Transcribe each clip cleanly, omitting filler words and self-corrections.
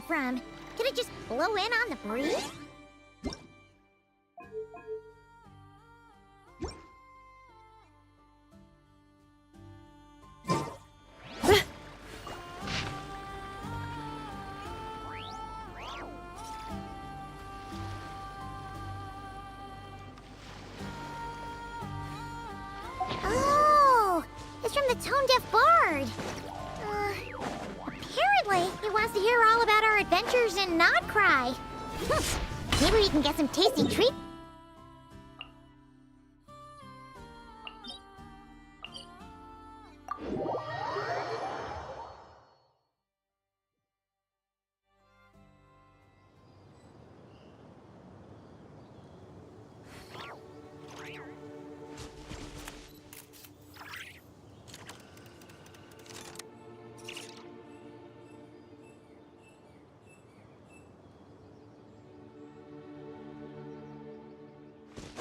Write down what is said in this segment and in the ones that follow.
from? Could it just blow in on the breeze? Oh, it's from the tone-deaf bard. Apparently, he wants to hear all about our adventures in Not Cry. Maybe we can get some tasty treats.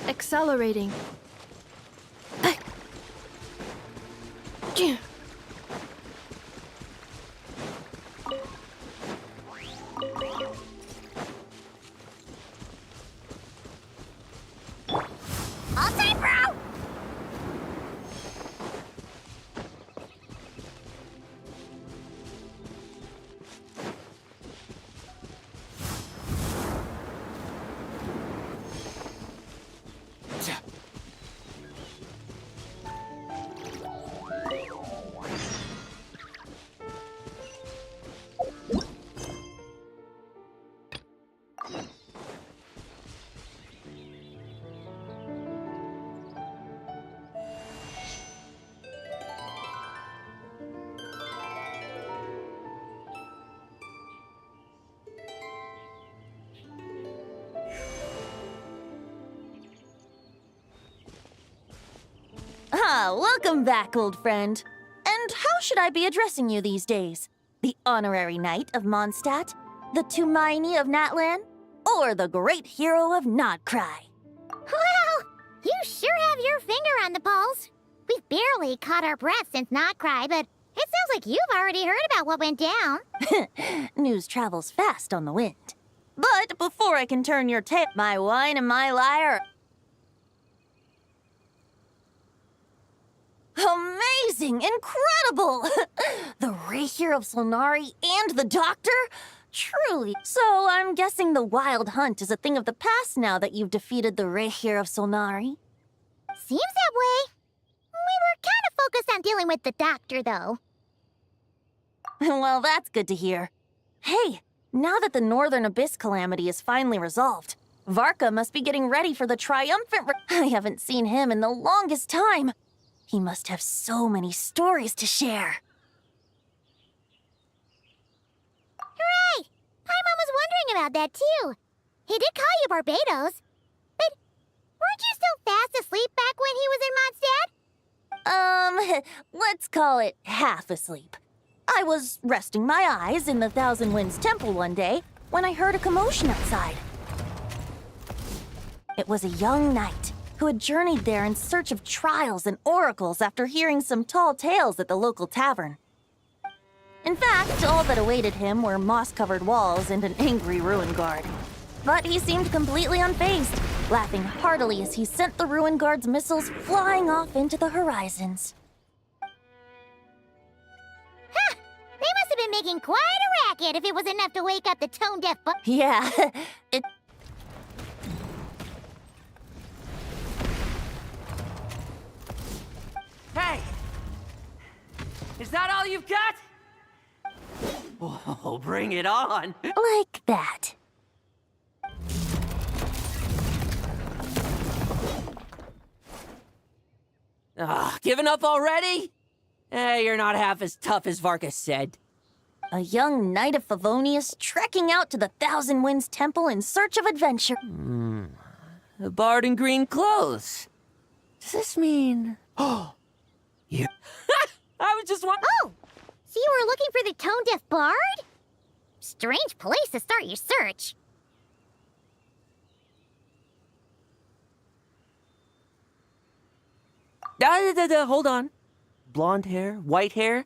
Accelerating. All time, bro! Welcome back, old friend. And how should I be addressing you these days? The honorary knight of Mondstadt? The Tumaini of Natlan? Or the great hero of Notcry? Well, you sure have your finger on the pulse. We've barely caught our breath since Not Cry, but it sounds like you've already heard about what went down. News travels fast on the wind. But before I can turn your tail, my wine and my lyre... Amazing! Incredible! The Rapier of Solnari and the Doctor? Truly. So I'm guessing the Wild Hunt is a thing of the past now that you've defeated the Rapier of Solnari? Seems that way. We were kind of focused on dealing with the Doctor, though. Well, that's good to hear. Hey, now that the Northern Abyss calamity is finally resolved, VARKA must be getting ready for the triumphant I haven't seen him in the longest time. He must have so many stories to share. Hooray! Paimon was wondering about that, too. He did call you Barbados. But weren't you still fast asleep back when he was in Mondstadt? Let's call it half asleep. I was resting my eyes in the Thousand Winds Temple one day when I heard a commotion outside. It was a young knight who had journeyed there in search of trials and oracles after hearing some tall tales at the local tavern. In fact, all that awaited him were moss-covered walls and an angry ruin guard. But he seemed completely unfazed, laughing heartily as he sent the ruin guard's missiles flying off into the horizons. Huh! They must have been making quite a racket if it was enough to wake up the tone-deaf Yeah, it... Hey! Is that all you've got? Oh, bring it on! like that. Giving up already? You're not half as tough as VARKA said. A young knight of Favonius trekking out to the Thousand Winds Temple in search of adventure. A bard in green clothes. Does this mean... Oh! You... I was just wondering... Oh! So you were looking for the tone-deaf bard? Strange place to start your search. Hold on. Blonde hair, white hair.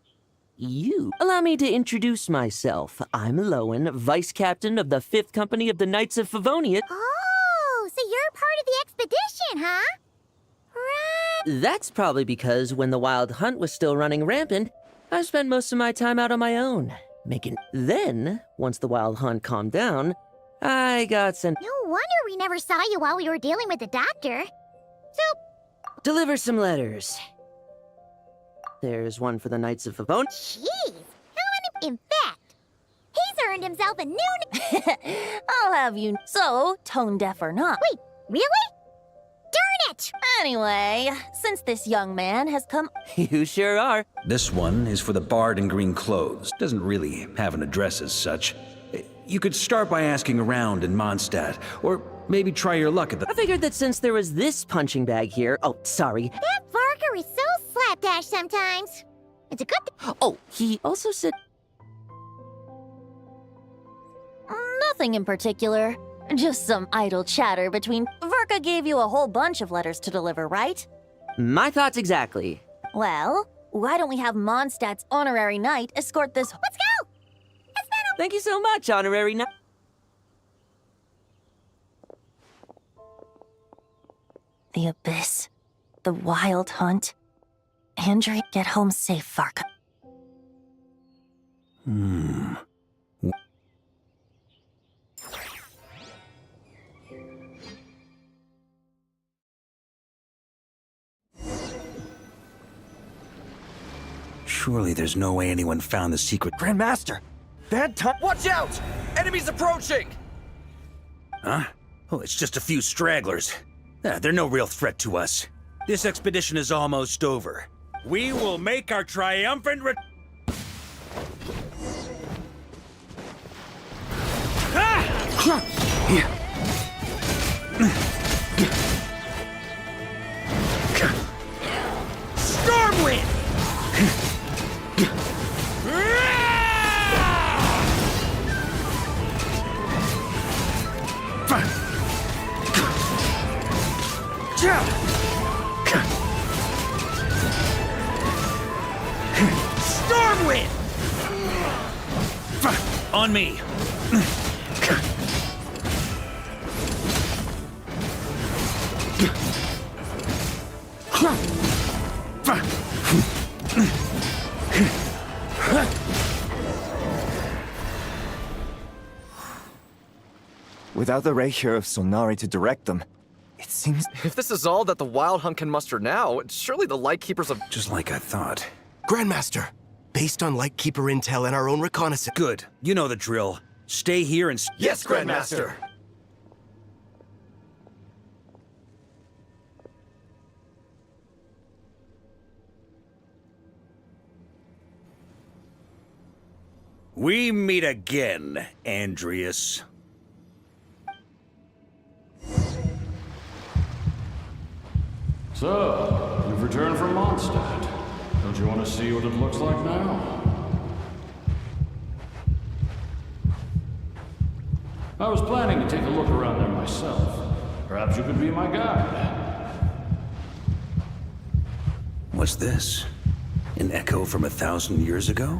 you. Allow me to introduce myself. I'm Lowen, Vice Captain of the 5th Company of the Knights of Favonia. Oh, so you're part of the expedition, huh? Right. That's probably because when the Wild Hunt was still running rampant, I spent most of my time out on my own, Then, once the Wild Hunt calmed down, I got sent... No wonder we never saw you while we were dealing with the doctor. So, Deliver some letters. There's one for the Knights of Favonia. jeez, how many? In fact, he's earned himself a new... I'll have you. So, tone deaf or not. Wait, really? Darn it! Anyway, since this young man has come. You sure are. This one is for the bard in green clothes. Doesn't really have an address as such. You could start by asking around in Mondstadt, or maybe try your luck at the... I figured that since there was this punching bag here... Oh, sorry. That VARKA is so slapdash sometimes. It's a good thing. Oh, he also said... Nothing in particular. Just some idle chatter between. VARKA gave you a whole bunch of letters to deliver, right? My thoughts exactly. Well, why don't we have Mondstadt's honorary knight escort this. Let's go! It's been Thank you so much, Honorary Knight. The Abyss. The Wild Hunt. Andrea, get home safe, VARKA. Surely there's no way anyone found the secret... Grandmaster! Bad time! Watch out! Enemies approaching! Huh? Oh, it's just a few stragglers. They're no real threat to us. This expedition is almost over. We will make our triumphant Stormwind! Stormwind! On me! Without the ray here of Solnari to direct them, it seems... If this is all that the Wild Hunt can muster now, surely the Lightkeepers of... Just like I thought. Grandmaster, based on Lightkeeper intel and our own reconnaissance... Good. You know the drill. Stay here and... Yes, Grandmaster! We meet again, Andreas. So, you've returned from Mondstadt. Don't you want to see what it looks like now? I was planning to take a look around there myself. Perhaps you could be my guide. What's this? An echo from 1,000 years ago?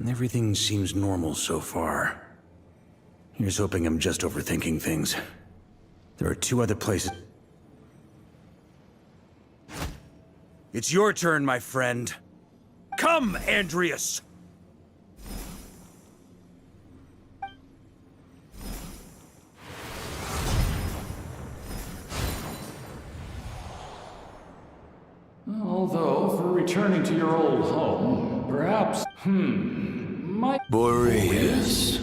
Everything seems normal so far. Here's hoping I'm just overthinking things. There are 2 other places... It's your turn, my friend. Come, Andreas! Although, for returning to your old home, perhaps... might... Boreas.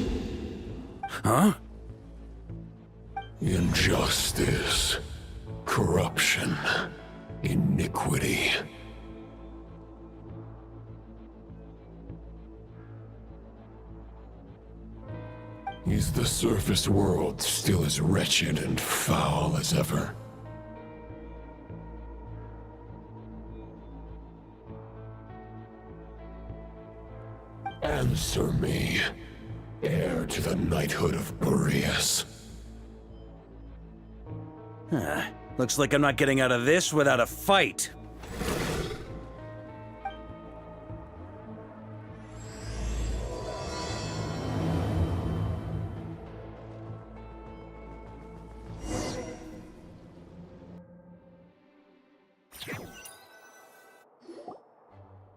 Huh? Injustice. Corruption. Iniquity. Is the surface world still as wretched and foul as ever? Answer me, heir to the knighthood of Boreas. Looks like I'm not getting out of this without a fight.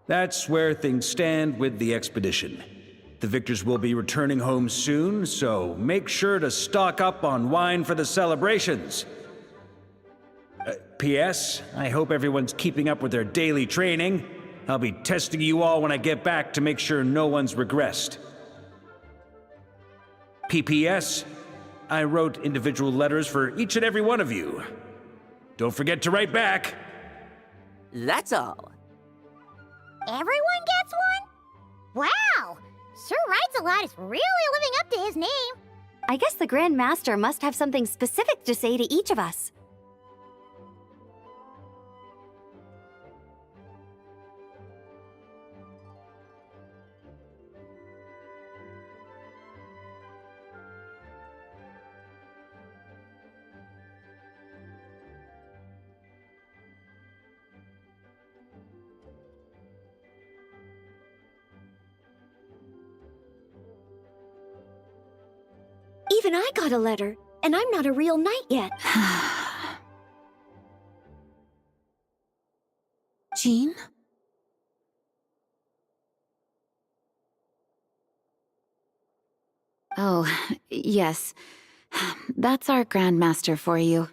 That's where things stand with the expedition. The victors will be returning home soon, so make sure to stock up on wine for the celebrations. P.S. I hope everyone's keeping up with their daily training. I'll be testing you all when I get back to make sure no one's regressed. P.P.S. I wrote individual letters for each and every one of you. Don't forget to write back. That's all. Everyone gets one? Wow! Sir Writes-A-Lot is really living up to his name. I guess the Grand Master must have something specific to say to each of us. Even I got a letter, and I'm not a real knight yet. Jean? Oh, yes. That's our Grandmaster for you.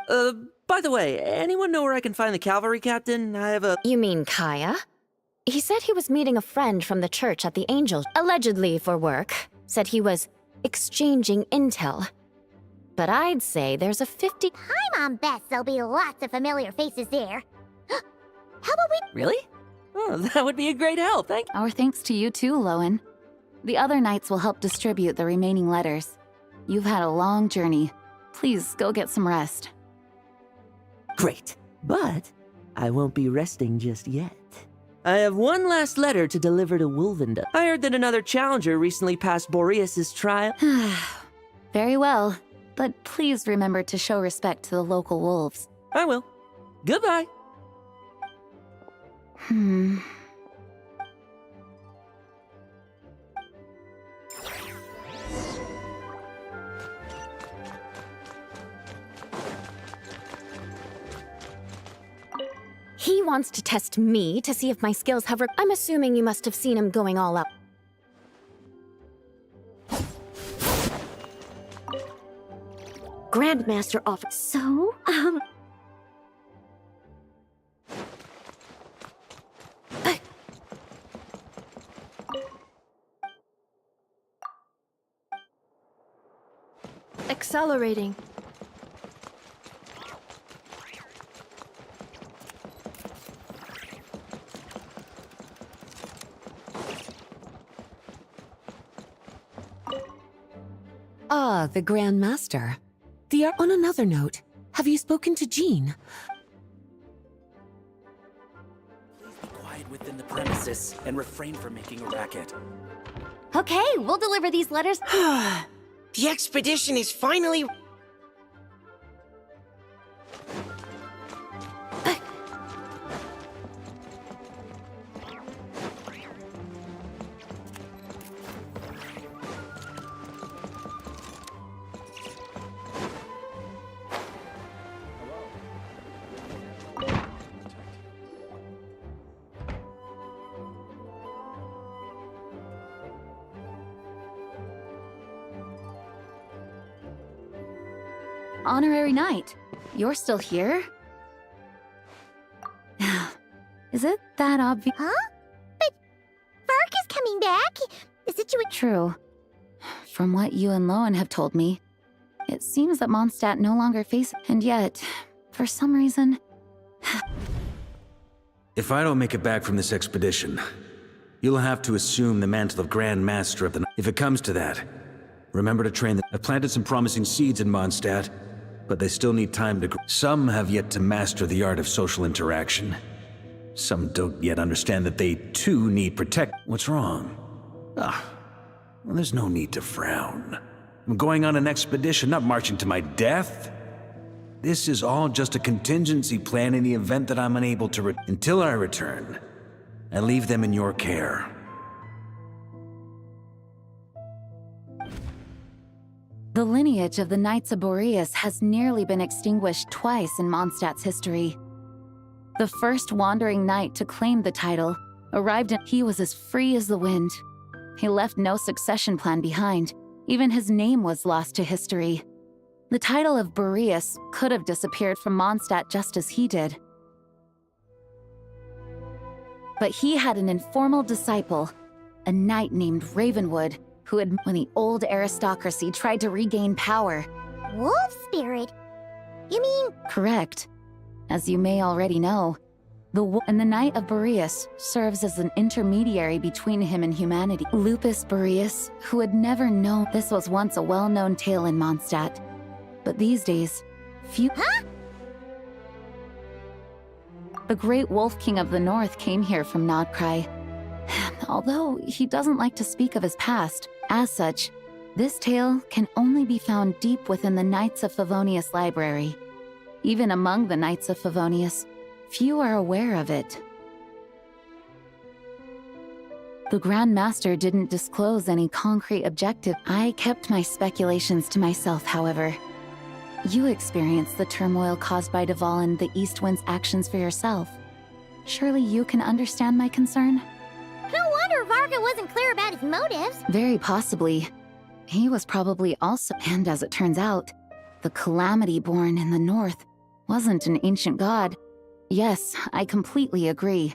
By the way, anyone know where I can find the cavalry captain? I have a... You mean Kaya? He said he was meeting a friend from the church at the Angel, allegedly for work. Said he was exchanging intel. But I'd say there's a 50... Hi, Mom Beth. There'll be lots of familiar faces there. How about we... Really? Oh, that would be a great help, thank you. Our thanks to you too, Lowen. The other knights will help distribute the remaining letters. You've had a long journey. Please go get some rest. Great, but I won't be resting just yet. I have one last letter to deliver to Wolvenda. I heard that another challenger recently passed Boreas' trial. Very well, but please remember to show respect to the local wolves. I will. Goodbye. He wants to test me to see if my skills have... I'm assuming you must have seen him going all out. Grandmaster offered... So, Accelerating. Ah, the Grand Master. On another note, have you spoken to Jean? Please be quiet within the premises and refrain from making a racket. okay, we'll deliver these letters. The expedition is finally... Honorary Knight, you're still here? Is it that obvious? Huh? But VARKA's coming back. Is it you... True. From what you and Lowen have told me, it seems that Mondstadt no longer faces... And yet, for some reason... If I don't make it back from this expedition, you'll have to assume the mantle of Grand Master of the... If it comes to that, remember to train the... I've planted some promising seeds in Mondstadt, but they still need time to grow. Some have yet to master the art of social interaction. Some don't yet understand that they too need protect. What's wrong? Well, there's no need to frown. I'm going on an expedition, not marching to my death. This is all just a contingency plan in the event that I'm unable to until I return. I leave them in your care. The lineage of the Knights of Boreas has nearly been extinguished twice in Mondstadt's history. The first wandering knight to claim the title arrived and he was as free as the wind. He left no succession plan behind. Even his name was lost to history. The title of Boreas could have disappeared from Mondstadt just as he did. But he had an informal disciple, a knight named Ravenwood, who had, when the old aristocracy tried to regain power. Wolf spirit? You mean? Correct. As you may already know, the Knight of Boreas serves as an intermediary between him and humanity. Lupus Boreas, who had never known this was once a well-known tale in Mondstadt. But these days, few— Huh? The great Wolf King of the North came here from Nodcry. Although he doesn't like to speak of his past, as such, this tale can only be found deep within the Knights of Favonius library. Even among the Knights of Favonius, few are aware of it. The Grand Master didn't disclose any concrete objective. I kept my speculations to myself, however. You experienced the turmoil caused by Deval and the East Wind's actions for yourself. Surely you can understand my concern? No wonder VARKA wasn't clear about his motives. Very possibly. He was probably also— and as it turns out, the Calamity born in the north wasn't an ancient god. Yes, I completely agree.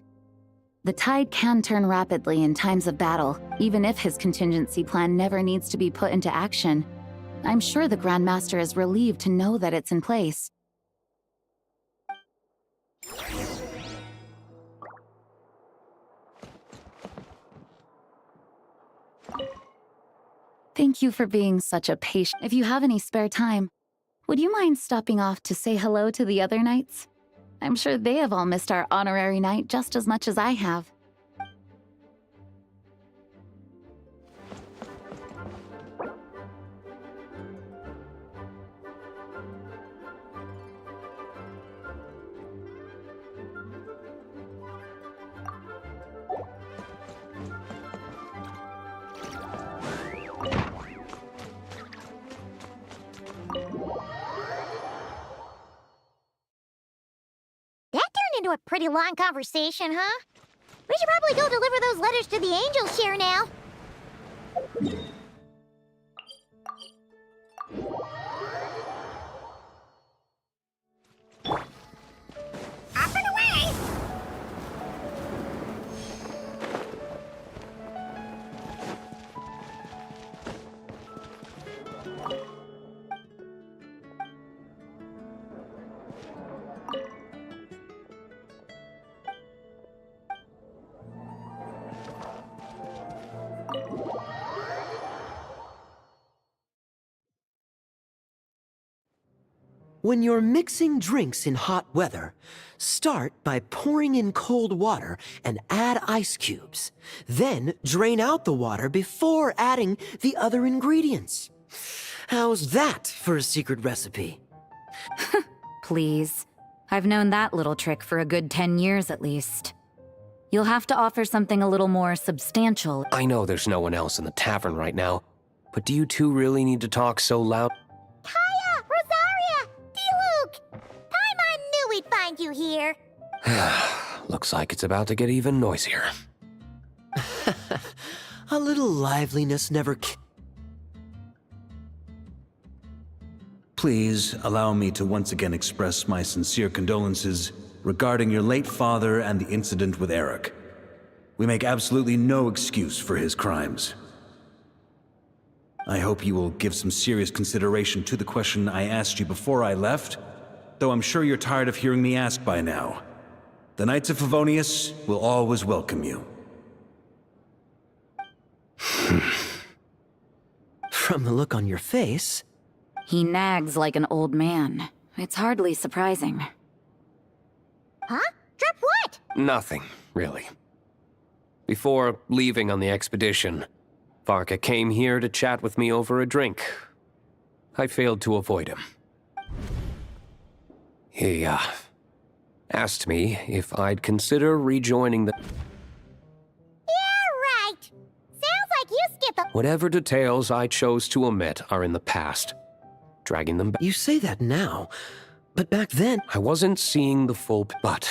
The tide can turn rapidly in times of battle, even if his contingency plan never needs to be put into action. I'm sure the Grand Master is relieved to know that it's in place. Thank you for being such a patient. If you have any spare time, would you mind stopping off to say hello to the other knights? I'm sure they have all missed our honorary knight just as much as I have. Into a pretty long conversation, huh? We should probably go deliver those letters to the angels here now. Up and away! When you're mixing drinks in hot weather, start by pouring in cold water and add ice cubes. Then drain out the water before adding the other ingredients. How's that for a secret recipe? Please. I've known that little trick for a good 10 years at least. You'll have to offer something a little more substantial. I know there's no one else in the tavern right now, but do you two really need to talk so loud? Kaya! Rosaria! D-Luke! Paimon knew we'd find you here. Looks like it's about to get even noisier. A little liveliness never Please allow me to once again express my sincere condolences regarding your late father and the incident with Eric. We make absolutely no excuse for his crimes. I hope you will give some serious consideration to the question I asked you before I left, though I'm sure you're tired of hearing me ask by now. The Knights of Favonius will always welcome you. From the look on your face... He nags like an old man. It's hardly surprising. Huh? Drop what? Nothing, really. Before leaving on the expedition, VARKA came here to chat with me over a drink. I failed to avoid him. He, asked me if I'd consider rejoining the... Yeah, right. Sounds like you skipped the... Whatever details I chose to omit are in the past. Dragging them back... You say that now, but back then... I wasn't seeing the full... But...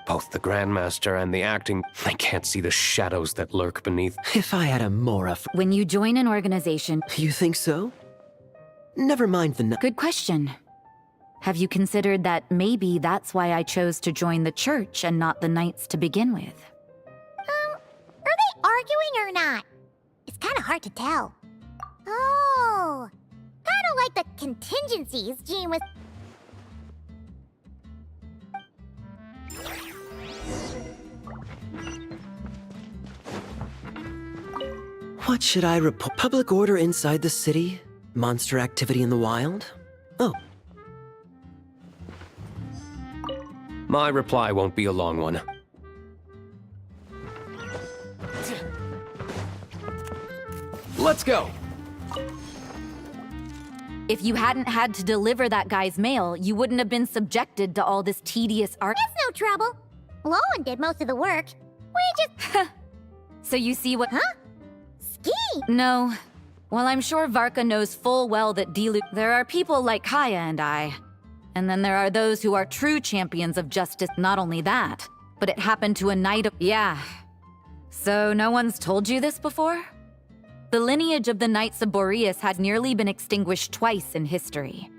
both the Grandmaster and the acting... I can't see the shadows that lurk beneath. If I had a more When you join an organization... You think so? Never mind the... Good question. Have you considered that maybe that's why I chose to join the church and not the Knights to begin with? Are they arguing or not? It's kind of hard to tell. Oh, kind of like the contingencies Jean was... What should I report? Public order inside the city? Monster activity in the wild? Oh. My reply won't be a long one. Let's go! If you hadn't had to deliver that guy's mail, you wouldn't have been subjected to all this tedious art. It's no trouble. Lowen did most of the work. We just... So you see what... Huh? Ski? No. Well, I'm sure VARKA knows full well that there are people like Kaya and I. And then there are those who are true champions of justice. Not only that, but it happened to a knight of... Yeah. So no one's told you this before? The lineage of the Knights of Boreas had nearly been extinguished twice in history.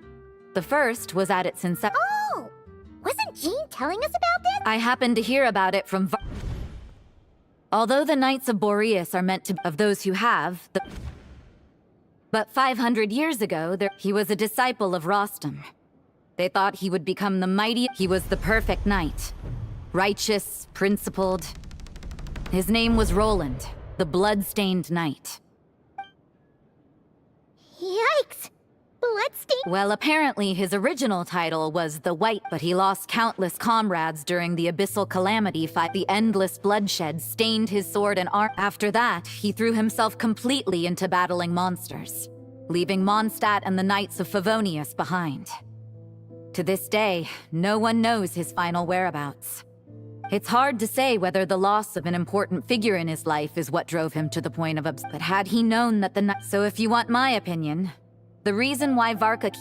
The first was at its inception. Oh! Wasn't Jean telling us about this? I happened to hear about it from Although the Knights of Boreas are meant to be of those who have, but 500 years ago, he was a disciple of Rostam. They thought he would become the mighty... He was the perfect knight. Righteous, principled. His name was Roland, the blood-stained knight. Yikes! Bloodstained? Well, apparently his original title was the White, but he lost countless comrades during the Abyssal Calamity fight. The endless bloodshed stained his sword and arm. After that, he threw himself completely into battling monsters, leaving Mondstadt and the Knights of Favonius behind. To this day, no one knows his final whereabouts. It's hard to say whether the loss of an important figure in his life is what drove him to the point of but had he known that So if you want my opinion, the reason why VARKA...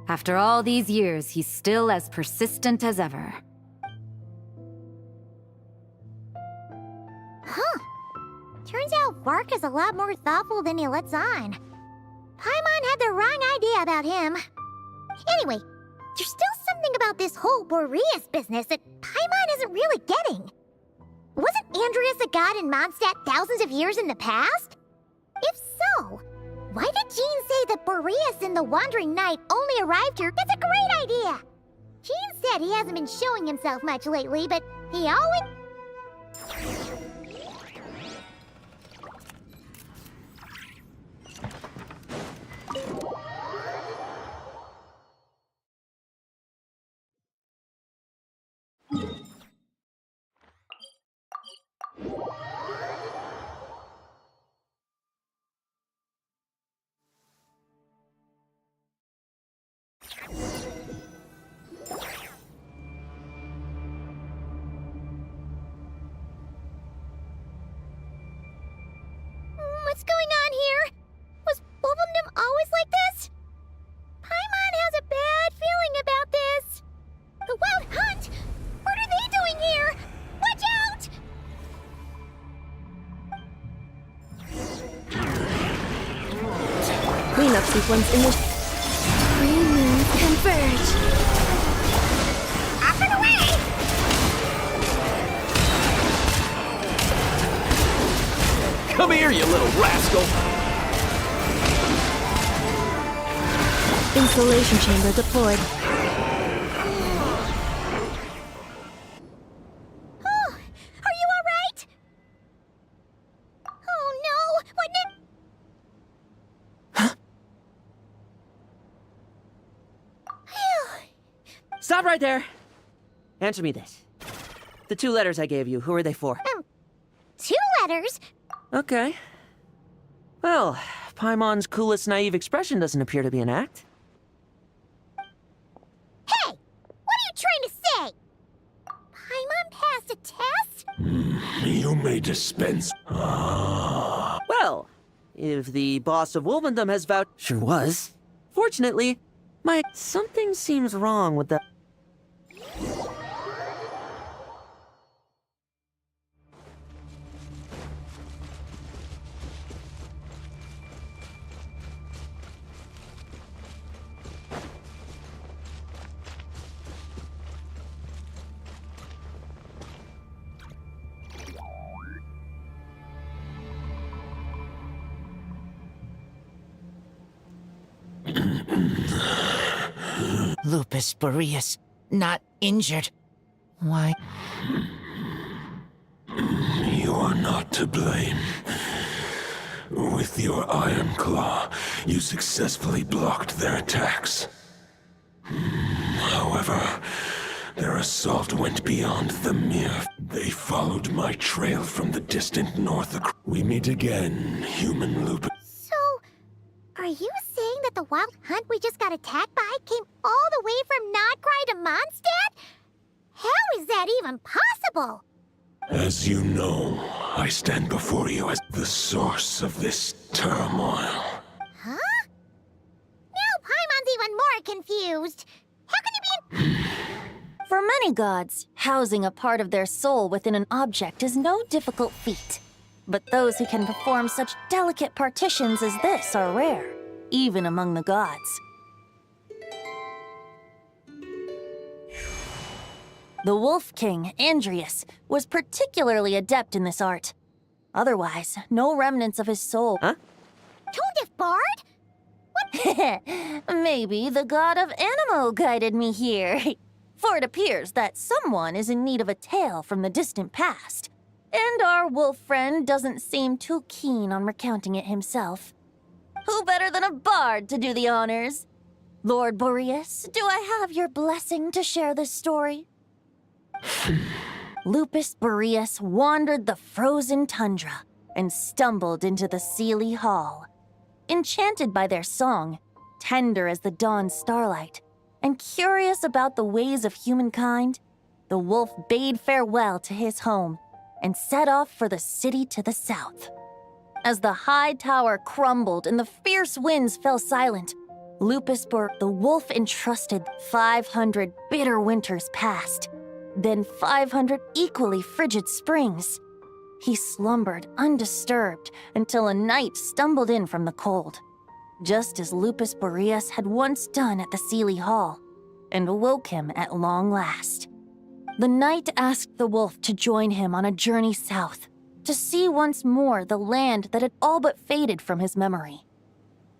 After all these years, he's still as persistent as ever. Huh. Turns out VARKA's a lot more thoughtful than he lets on. Paimon had the wrong idea about him. Anyway, there's still something about this whole Boreas business that Paimon isn't really getting. Wasn't Andreas a god in Mondstadt thousands of years in the past? If so, why did Jean say that Boreas and the Wandering Knight only arrived here? That's a great idea! Jean said he hasn't been showing himself much lately, but he always... What's going on here? Was Wolfendom always like this? Paimon has a bad feeling about this. The Wild Hunt? What are they doing here? Watch out! Cleanup sequence in the... Three moons converge. Up and away! Come here, you little rascal! Insulation chamber deployed. Oh, are you all right? Oh no, what did... Stop right there! Answer me this. The 2 letters I gave you, who are they for? 2 letters? Okay. Well, Paimon's coolest naive expression doesn't appear to be an act. Hey! What are you trying to say? Paimon passed a test? You may dispense. Well, if the boss of Wolvendom has vouched... Sure was. Fortunately, something seems wrong with the... Lupus Boreas, not injured. Why? You are not to blame. With your Iron Claw, you successfully blocked their attacks. However, their assault went beyond the mere... They followed my trail from the distant north. We meet again, human Lupus. So, are you saying that the wild hunt we just got attacked by came all the way from Nodcry to Mondstadt? How is that even possible? As you know, I stand before you as the source of this turmoil. Huh? Now Paimon's even more confused. How can you be For many gods, housing a part of their soul within an object is no difficult feat. But those who can perform such delicate partitions as this are rare, even among the gods. The Wolf King, Andrius, was particularly adept in this art. Otherwise, no remnants of his soul... Huh? Tone-deaf bard? Maybe the god of Animo guided me here. For it appears that someone is in need of a tale from the distant past. And our wolf friend doesn't seem too keen on recounting it himself. Who better than a bard to do the honors? Lord Boreas, do I have your blessing to share this story? Lupus Boreas wandered the frozen tundra and stumbled into the Seelie Hall. Enchanted by their song, tender as the dawn starlight, and curious about the ways of humankind, the wolf bade farewell to his home and set off for the city to the south. As the high tower crumbled and the fierce winds fell silent, the wolf entrusted 500 bitter winters passed, then 500 equally frigid springs. He slumbered undisturbed until a night stumbled in from the cold, just as Lupus Boreas had once done at the Seelie Hall, and awoke him at long last. The night asked the wolf to join him on a journey south, to see once more the land that had all but faded from his memory.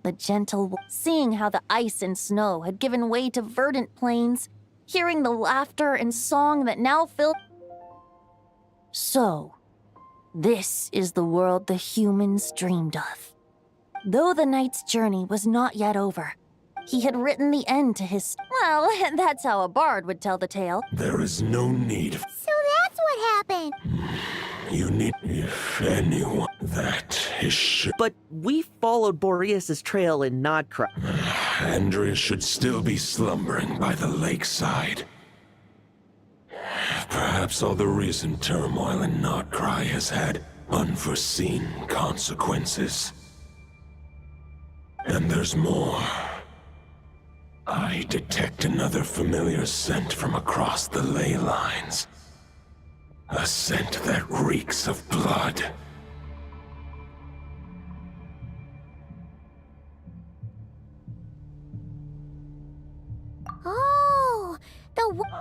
The gentle wolf, seeing how the ice and snow had given way to verdant plains, hearing the laughter and song that now filled... So, this is the world the humans dreamed of. Though the knight's journey was not yet over, he had written the end to his... Well, that's how a bard would tell the tale. There is no need. So that's what happened. You need, if anyone, that is But we followed Boreas' trail in Nodcry. Andrius should still be slumbering by the lakeside. Perhaps all the recent turmoil in Nodcry has had unforeseen consequences. And there's more. I detect another familiar scent from across the ley lines. A scent that reeks of blood. Oh,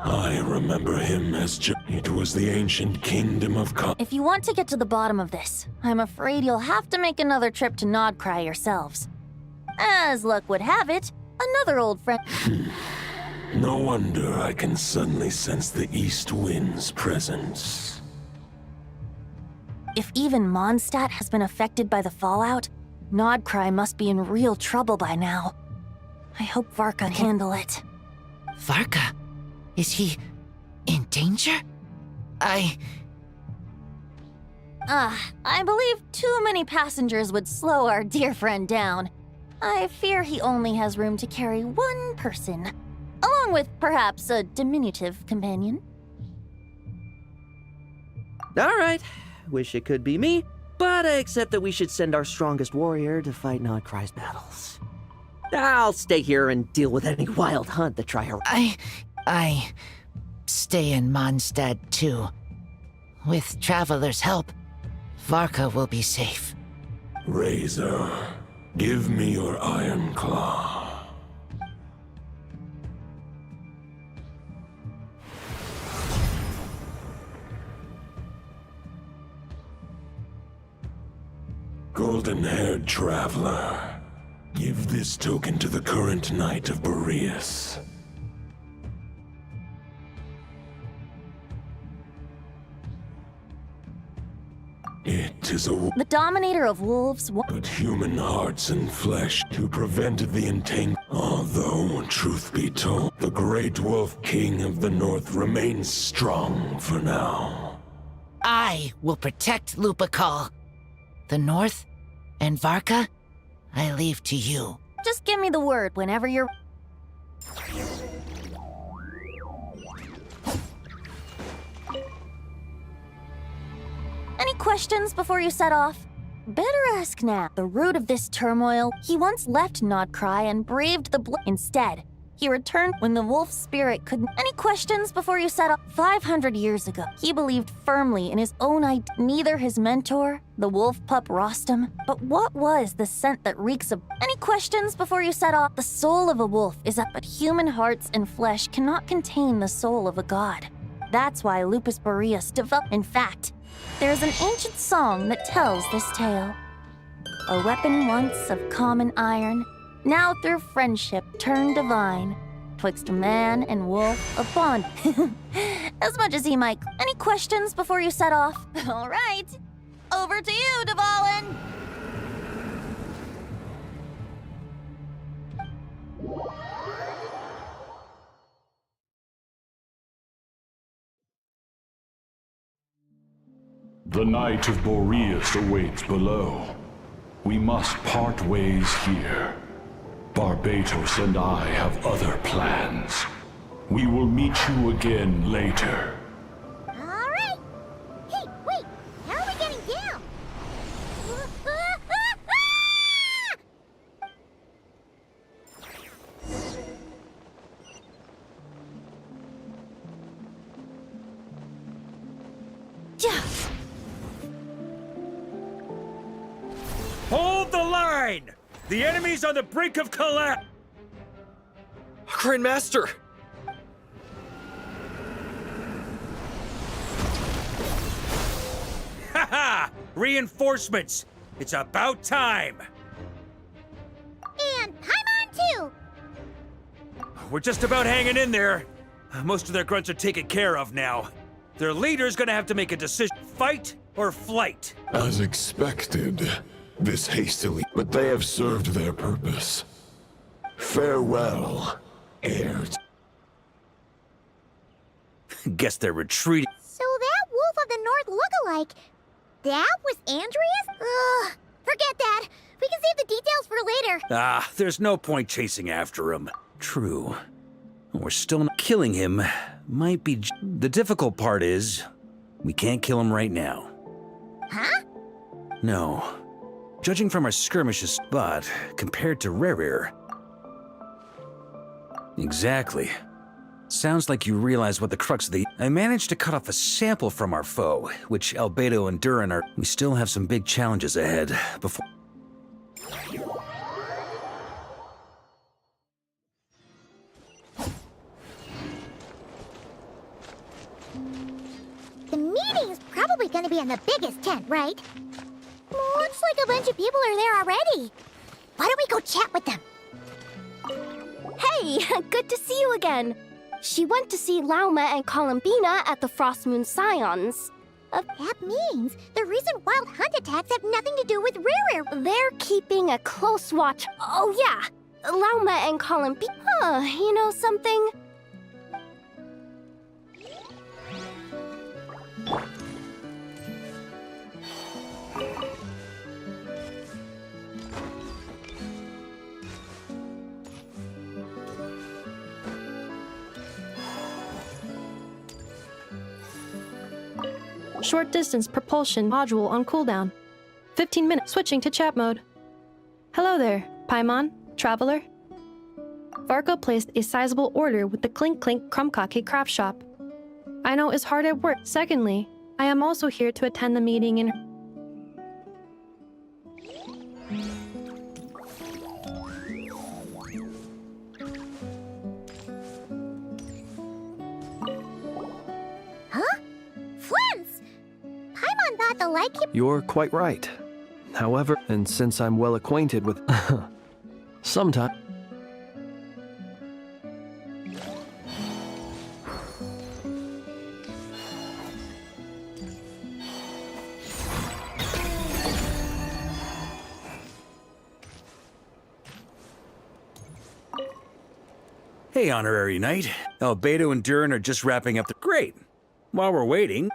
I remember him as it was the ancient kingdom of If you want to get to the bottom of this, I'm afraid you'll have to make another trip to Nodcry yourselves. As luck would have it, another old friend... No wonder I can suddenly sense the east wind's presence. If even Mondstadt has been affected by the fallout, Nodcry must be in real trouble by now. I hope VARKA can handle it. VARKA? Is he in danger? I believe too many passengers would slow our dear friend down. I fear he only has room to carry one person, along with perhaps a diminutive companion. All right. Wish it could be me, but I accept that we should send our strongest warrior to fight Nodcry's battles. I'll stay here and deal with any wild hunt that try her. I stay in Mondstadt too. With Traveler's help, VARKA will be safe. Razor, give me your iron claw. Golden-haired traveler, give this token to the current knight of Boreas. It is The Dominator of Wolves. but human hearts and flesh to prevent the entanglement. Although, truth be told, the Great Wolf King of the North remains strong for now. I will protect Lupakal. The North and VARKA, I leave to you. Just give me the word whenever you're... Any questions before you set off? Better ask now. The root of this turmoil, he once left Nodcry and braved the Instead, he returned when the wolf spirit couldn't. Any questions before you set off? 500 years ago, he believed firmly in his own idea. Neither his mentor, the wolf pup Rostam, but what was the scent that reeks of... Any questions before you set off? The soul of a wolf is up, but human hearts and flesh cannot contain the soul of a god. That's why Lupus Boreas developed. In fact, there's an ancient song that tells this tale. A weapon once of common iron, now through friendship turned divine. Twixt man and wolf, a bond. As much as he might. Any questions before you set off? All right. Over to you, Dvalin. The Knight of Boreas awaits below. We must part ways here. Barbatos and I have other plans. We will meet you again later. Alright! Hey, wait! How are we getting down? Hold the line! The enemy's on the brink of collapse! Grand Master! Haha! Reinforcements! It's about time! And Paimon too! We're just about hanging in there. Most of their grunts are taken care of now. Their leader's gonna have to make a decision. Fight or flight? As expected, this hastily, but they have served their purpose. Farewell, heirs. Guess they're retreating. So that Wolf of the North lookalike, that was Andreas? Ugh, forget that. We can save the details for later. There's no point chasing after him. True. We're still not killing him. Might be... The difficult part is, we can't kill him right now. Huh? No. Judging from our skirmishes, but compared to Rerir... Exactly. Sounds like you realize what the crux of the... I managed to cut off a sample from our foe, which Albedo and Durin are... We still have some big challenges ahead before... The meeting's probably gonna be in the biggest tent, right? Looks like a bunch of people are there already. Why don't we go chat with them? Hey, good to see you again. She went to see Lauma and Columbina at the Frostmoon Scions. That means the recent wild hunt attacks have nothing to do with Rerir. They're keeping a close watch. Oh yeah, Lauma and Columbina. You know something? Short distance propulsion module on cooldown. 15 minutes switching to chat mode. Hello there, Paimon, traveler. VARKA placed a sizable order with the Clink Clink Krumkake craft shop. I know it's hard at work. Secondly, I am also here to attend the meeting in... Huh? Friends! Paimon thought the Lightkeeper... You're quite right. However, and since I'm well acquainted with... sometime... Hey, Honorary Knight. Albedo and Durin are just wrapping up the... Great! While we're waiting...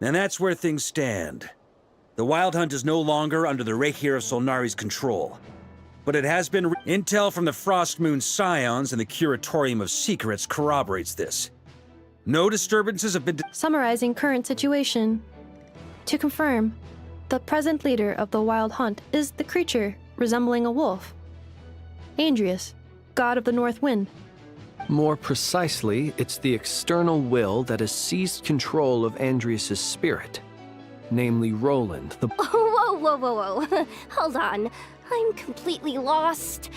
And that's where things stand. The Wild Hunt is no longer under the Reikir of Solnari's control. But it has been... Intel from the Frost Moon Scions and the Curatorium of Secrets corroborates this. No disturbances have been... Summarizing current situation. To confirm, the present leader of the Wild Hunt is the creature resembling a wolf. Andrius, god of the North Wind. More precisely, it's the external will that has seized control of Andrius' spirit. Namely Roland, the... Whoa. Hold on. I'm completely lost.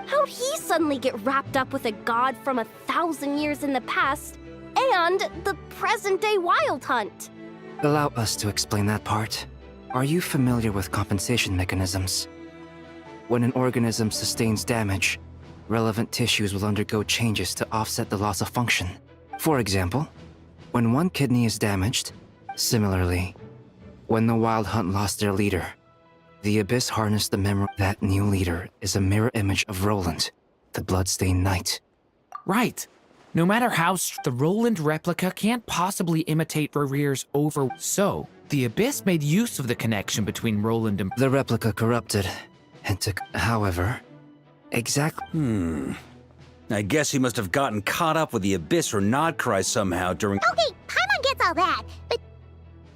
How'd he suddenly get wrapped up with a god from 1,000 years in the past and the present-day Wild Hunt? Allow us to explain that part. Are you familiar with compensation mechanisms? When an organism sustains damage, relevant tissues will undergo changes to offset the loss of function. For example, when one kidney is damaged, similarly, when the Wild Hunt lost their leader, the Abyss harnessed the memory. That new leader is a mirror image of Roland, the Bloodstained Knight. Right. No matter how the Roland replica can't possibly imitate Rerir's over. So, the Abyss made use of the connection between Roland and... The replica corrupted, and took... However, exactly... I guess he must have gotten caught up with the Abyss or Nodcry somehow during... Okay, Paimon gets all that, but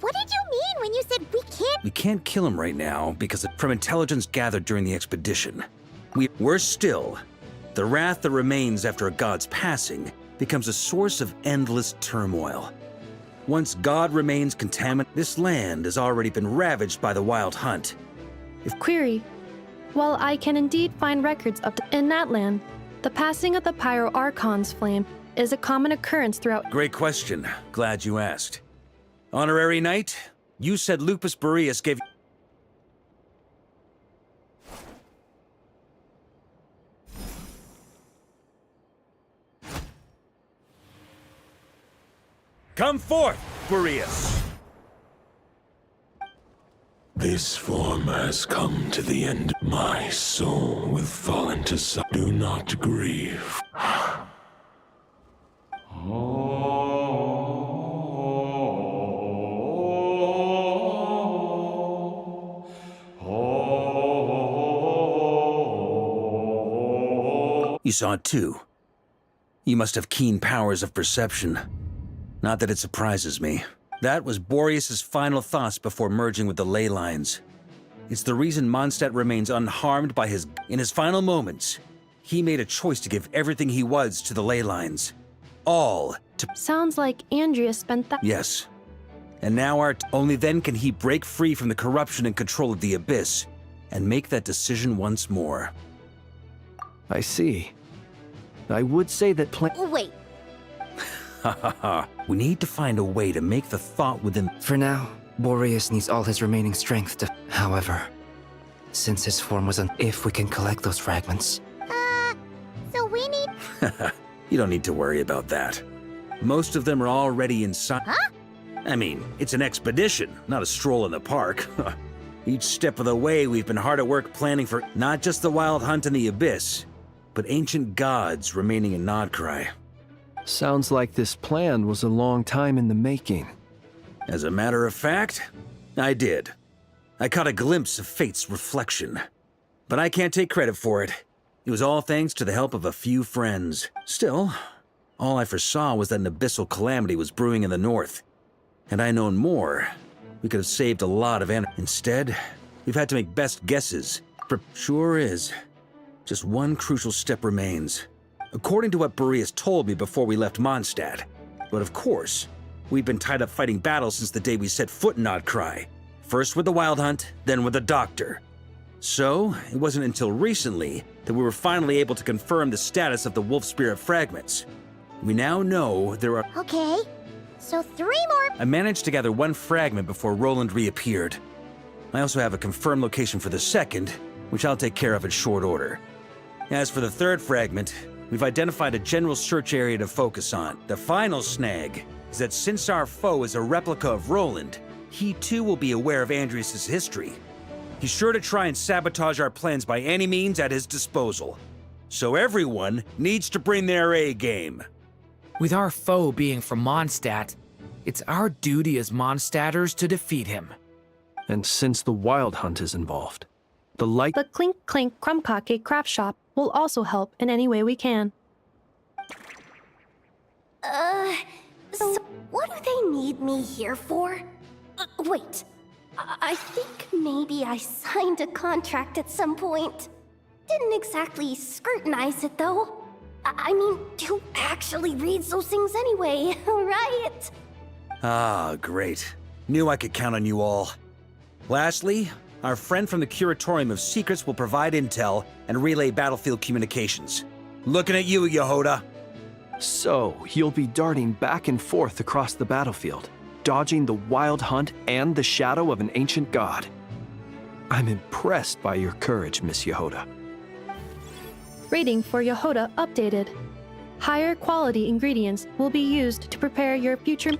what did you mean when you said we can't... We can't kill him right now because from intelligence gathered during the expedition. Worse still, the wrath that remains after a god's passing becomes a source of endless turmoil. Once God remains contaminated, this land has already been ravaged by the Wild Hunt. Query. While I can indeed find records of in that land, the passing of the Pyro Archon's flame is a common occurrence throughout... Great question. Glad you asked. Honorary Knight, you said Lupus Boreas gave... Come forth, Boreas! This form has come to the end. My soul will fall into do not grieve. You saw it too. You must have keen powers of perception. Not that it surprises me. That was Boreas' final thoughts before merging with the ley lines. It's the reason Mondstadt remains unharmed by his... In his final moments, he made a choice to give everything he was to the ley lines. All to... Sounds like Andrius spent that... Yes. And now only then can he break free from the corruption and control of the Abyss, and make that decision once more. I see. I would say that Wait. We need to find a way to make the thought within... For now, Boreas needs all his remaining strength to... However, since his form was if we can collect those fragments... So we need... You don't need to worry about that. Most of them are already inside... Huh? I mean, it's an expedition, not a stroll in the park. Each step of the way, we've been hard at work planning for not just the Wild Hunt and the Abyss, but ancient gods remaining in Nodcry. Sounds like this plan was a long time in the making. As a matter of fact, I did. I caught a glimpse of fate's reflection. But I can't take credit for it. It was all thanks to the help of a few friends. Still, all I foresaw was that an abyssal calamity was brewing in the north. Had I known more, we could have saved a lot of Instead, we've had to make best guesses. Sure is. Just one crucial step remains. According to what Boreas told me before we left Mondstadt. But of course, we've been tied up fighting battles since the day we set foot in Oddcry. First with the Wild Hunt, then with the Doctor. So, it wasn't until recently that we were finally able to confirm the status of the Wolf Spirit fragments. We now know there are— Okay, so 3 more. I managed to gather 1 fragment before Roland reappeared. I also have a confirmed location for the second, which I'll take care of in short order. As for the 3rd fragment, we've identified a general search area to focus on. The final snag is that since our foe is a replica of Roland, he too will be aware of Andrias' history. He's sure to try and sabotage our plans by any means at his disposal. So everyone needs to bring their A game. With our foe being from Mondstadt, it's our duty as Mondstadters to defeat him. And since the Wild Hunt is involved, the Clink Clink Krumkake craft shop will also help in any way we can. So what do they need me here for? Wait, I think maybe I signed a contract at some point. Didn't exactly scrutinize it, though. I mean, who actually reads those things anyway, right? Ah, great. Knew I could count on you all. Lastly, our friend from the Curatorium of Secrets will provide intel and relay battlefield communications. Looking at you, Yehoda. So, you'll be darting back and forth across the battlefield, dodging the Wild Hunt and the shadow of an ancient god. I'm impressed by your courage, Miss Yehoda. Rating for Yehoda updated. Higher quality ingredients will be used to prepare your future.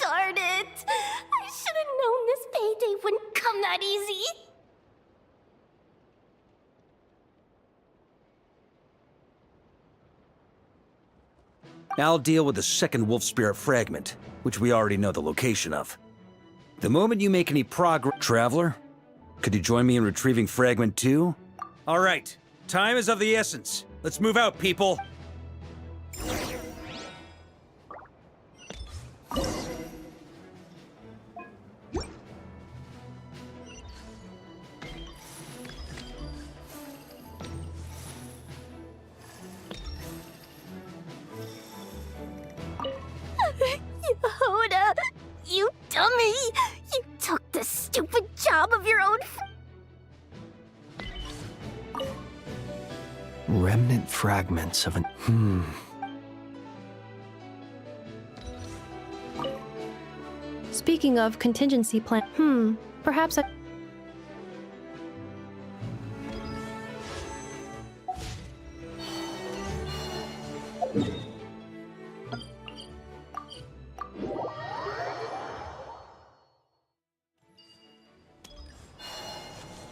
Darn it! I should have known this payday wouldn't come that easy. I'll deal with the second Wolf Spirit fragment, which we already know the location of. The moment you make any progress— Traveler, could you join me in retrieving Fragment 2? All right, time is of the essence. Let's move out, people. Yehoda, you dummy! You took the stupid job of your own. Remnant fragments of an... Speaking of contingency plan, perhaps I...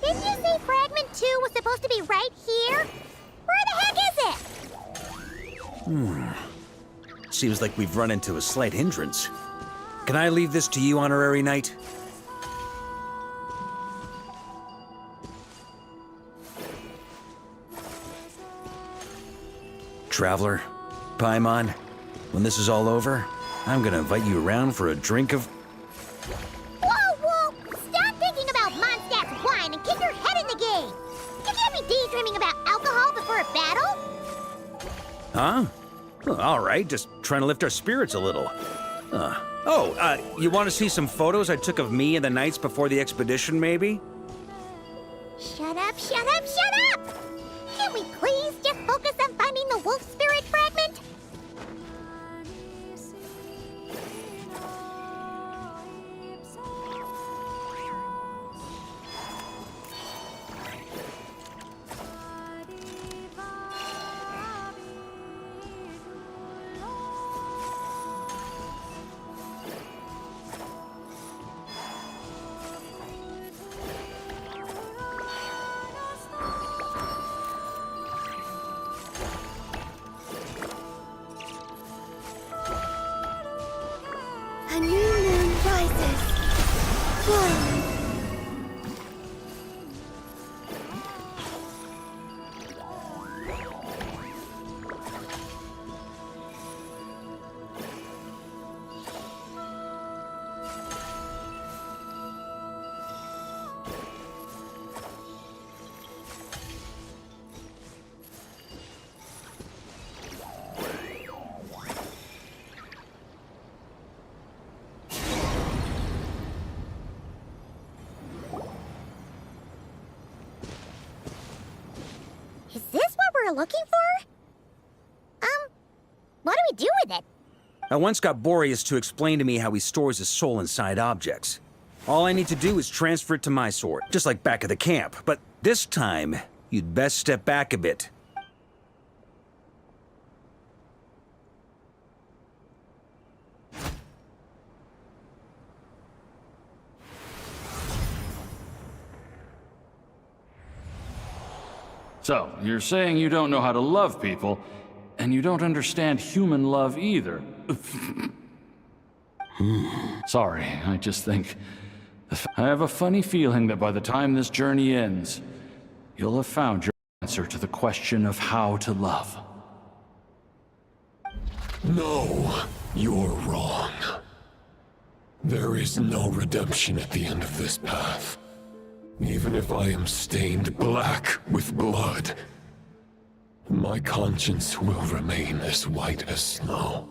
Didn't you say Fragment 2 was supposed to be right here? Where the heck is it? Seems like we've run into a slight hindrance. Can I leave this to you, Honorary Knight? Traveler, Paimon, when this is all over, I'm gonna invite you around for a drink of... Whoa! Stop thinking about Mondstadt's wine and keep your head in the game! You can't be daydreaming about alcohol before a battle! Huh? Well, all right, just trying to lift our spirits a little. You want to see some photos I took of me and the knights before the expedition, maybe? Shut up! Can we please just focus on finding the wolf spirit fragment? we're looking for? What do we do with it? I once got Boreas to explain to me how he stores his soul inside objects. All I need to do is transfer it to my sword, just like back at the camp. But this time, you'd best step back a bit. So, you're saying you don't know how to love people, and you don't understand human love either. Sorry, I just think... I have a funny feeling that by the time this journey ends, you'll have found your answer to the question of how to love. No, you're wrong. There is no redemption at the end of this path. Even if I am stained black with blood, my conscience will remain as white as snow.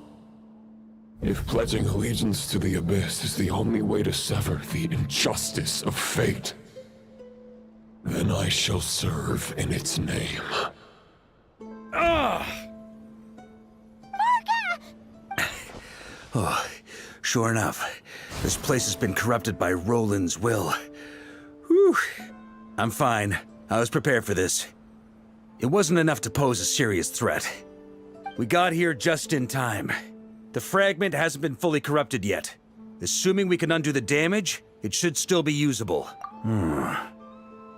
If pledging allegiance to the Abyss is the only way to sever the injustice of fate, then I shall serve in its name. Oh, sure enough, this place has been corrupted by Roland's will. Whew. I'm fine. I was prepared for this. It wasn't enough to pose a serious threat. We got here just in time. The fragment hasn't been fully corrupted yet. Assuming we can undo the damage, it should still be usable.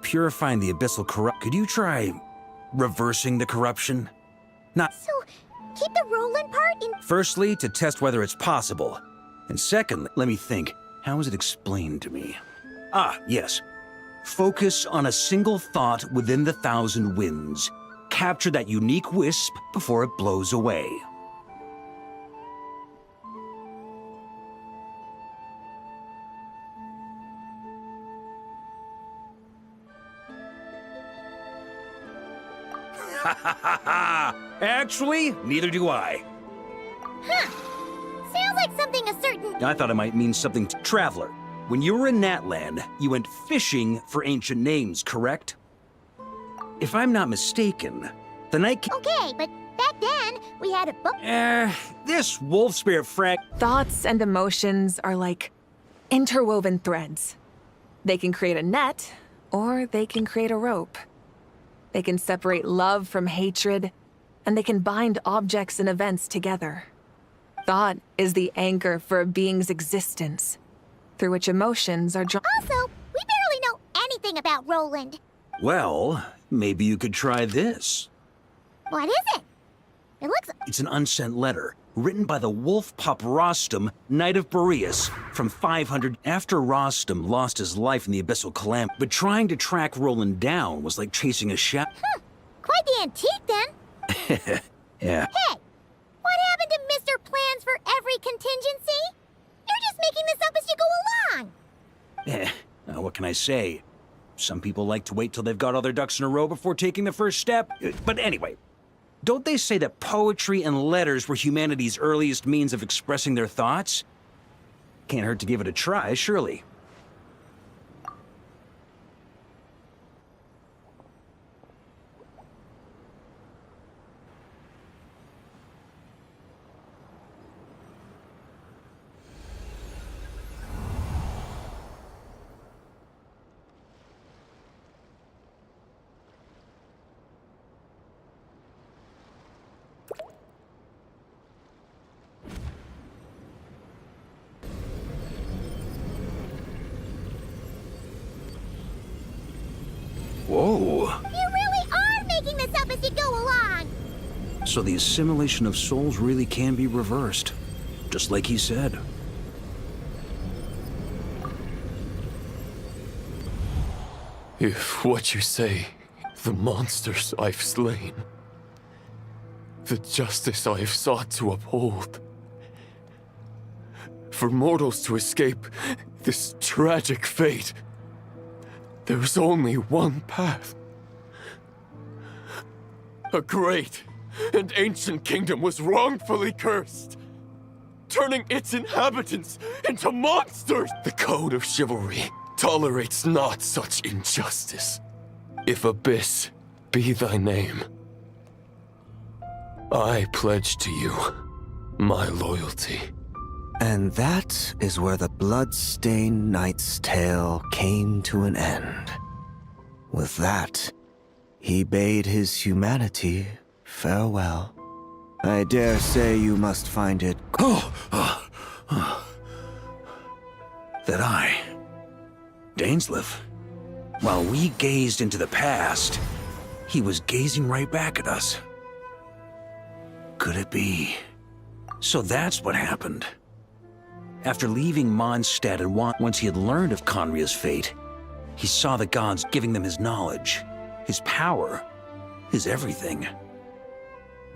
Purifying the abyssal corrupt... Could you try reversing the corruption? Not... So, keep the Roland part in... Firstly, to test whether it's possible. And secondly, let me think. How is it explained to me? Ah, yes. Focus on a single thought within the 1,000 winds. Capture that unique wisp before it blows away. Actually, neither do I. Huh. Sounds like something a certain... I thought it might mean something to Traveler. When you were in Natland, you went fishing for ancient names, correct? If I'm not mistaken, the Night King... Okay, but back then, we had a book... This wolf spirit Thoughts and emotions are like interwoven threads. They can create a net, or they can create a rope. They can separate love from hatred, and they can bind objects and events together. Thought is the anchor for a being's existence, through which emotions are drawn. Also, we barely know anything about Roland. Well, maybe you could try this. What is it? It looks... It's an unsent letter, written by the wolf pup Rostam, Knight of Boreas, from 500... After Rostam lost his life in the Abyssal Calamity, but trying to track Roland down was like chasing a shadow. Quite the antique, then. Yeah. Hey, what happened to Mr. Plans for every contingency? You're just making this up as you go along. Now, what can I say? Some people like to wait till they've got all their ducks in a row before taking the first step. But anyway, don't they say that poetry and letters were humanity's earliest means of expressing their thoughts? Can't hurt to give it a try, surely. Whoa. You really are making this up as you go along. So the assimilation of souls really can be reversed, just like he said. If what you say, the monsters I've slain, the justice I have sought to uphold, for mortals to escape this tragic fate, there's only one path. A great and ancient kingdom was wrongfully cursed, turning its inhabitants into monsters. The code of chivalry tolerates not such injustice. If Abyss be thy name, I pledge to you my loyalty. And that is where the blood-stained knight's tale came to an end. With that, he bade his humanity farewell. I dare say you must find it... That I, Dainsleif, while we gazed into the past, he was gazing right back at us. Could it be? So that's what happened. After leaving Mondstadt and once he had learned of Conria's fate, he saw the gods giving them his knowledge, his power, his everything.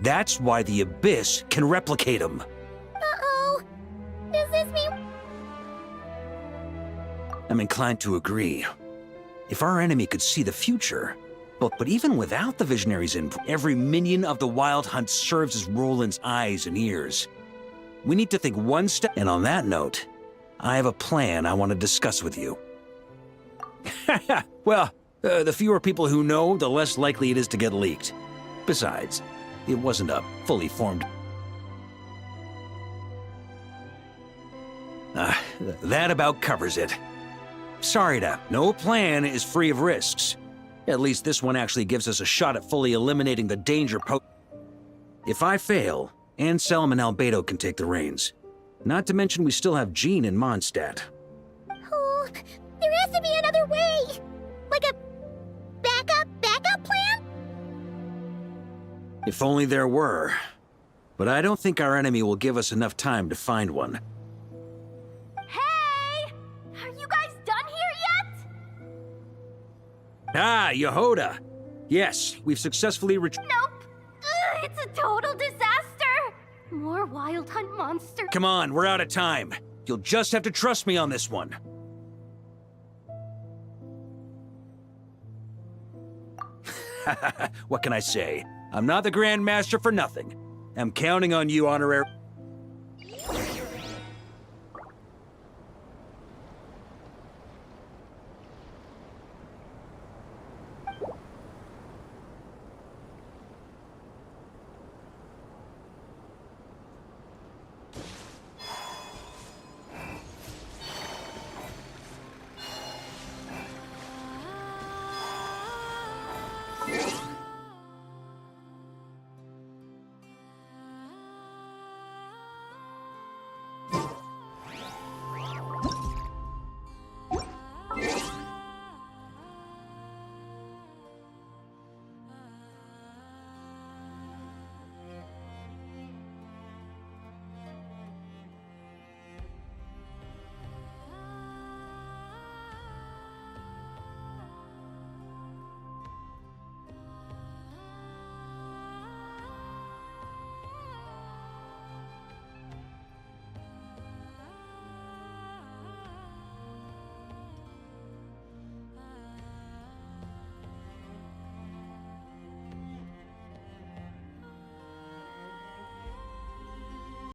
That's why the Abyss can replicate him. Uh-oh. Does this mean... I'm inclined to agree. If our enemy could see the future, but even without the Visionary's input, every minion of the Wild Hunt serves as Roland's eyes and ears. We need to think one step. And on that note, I have a plan I want to discuss with you. Well, the fewer people who know, the less likely it is to get leaked. Besides, it wasn't a fully formed... That about covers it. Sorry, no plan is free of risks. At least this one actually gives us a shot at fully eliminating the danger If I fail, Anselm and Albedo can take the reins. Not to mention we still have Jean in Mondstadt. Oh, there has to be another way! Like a backup plan? If only there were. But I don't think our enemy will give us enough time to find one. Hey! Are you guys done here yet? Ah, Yehoda! Yes, we've successfully Nope! It's a total disaster! More Wild Hunt monsters. Come on, we're out of time. You'll just have to trust me on this one. What can I say? I'm not the Grand Master for nothing. I'm counting on you, Honorary.